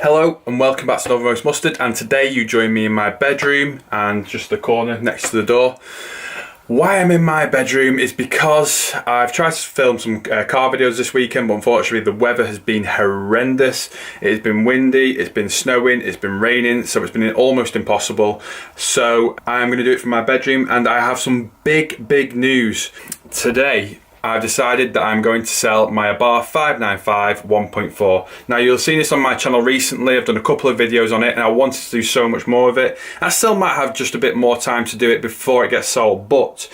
Hello and welcome back to Northernmost Mustard, and today you join me in my bedroom and just the corner next to the door. Why I'm in my bedroom is because I've tried to film some car videos this weekend, but unfortunately the weather has been horrendous. It has been windy, it's been snowing, it's been raining, so it's been almost impossible. So I'm going to do it from my bedroom, and I have some big news. Today I've decided that I'm going to sell my Abarth 595 1.4. Now you'll have seen this on my channel recently. I've done a couple of videos on it and I wanted to do so much more of it. I still might have just a bit more time to do it before it gets sold, but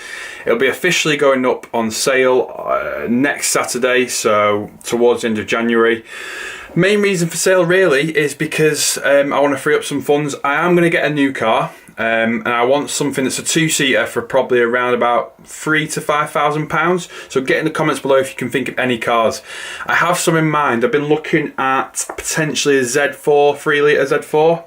it'll be officially going up on sale next Saturday, so towards the end of January. Main reason for sale really is because I want to free up some funds. I am going to get a new car. And I want something that's a two-seater for probably around about £3,000 to £5,000. So get in the comments below if you can think of any cars. I have some in mind. I've been looking at potentially a Z4, 3-litre Z4.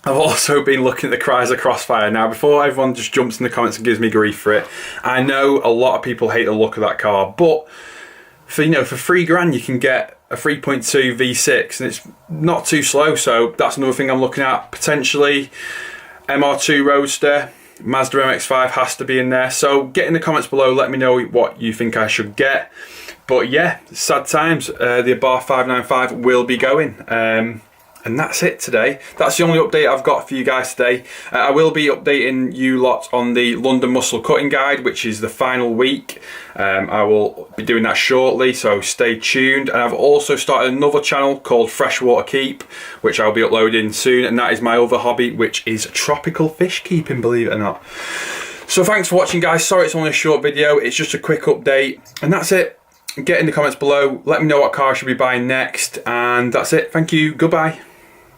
I've also been looking at the Chrysler Crossfire. Now, before everyone just jumps in the comments and gives me grief for it, I know a lot of people hate the look of that car, but for £3,000 you can get a 3.2 V6 and it's not too slow. So that's another thing I'm looking at potentially. MR2 Roadster, Mazda MX-5 has to be in there. So get in the comments below, let me know what you think I should get. But yeah, sad times. The Abarth 595 will be going. And that's it today. That's the only update I've got for you guys today. I will be updating you lot on the London Muscle Cutting Guide, which is the final week. I will be doing that shortly, so stay tuned. And I've also started another channel called Freshwaterkeep, which I'll be uploading soon. And that is my other hobby, which is tropical fish keeping, believe it or not. So thanks for watching, guys. Sorry it's only a short video. It's just a quick update. And that's it. Get in the comments below. Let me know what car I should be buying next. And that's it. Thank you. Goodbye.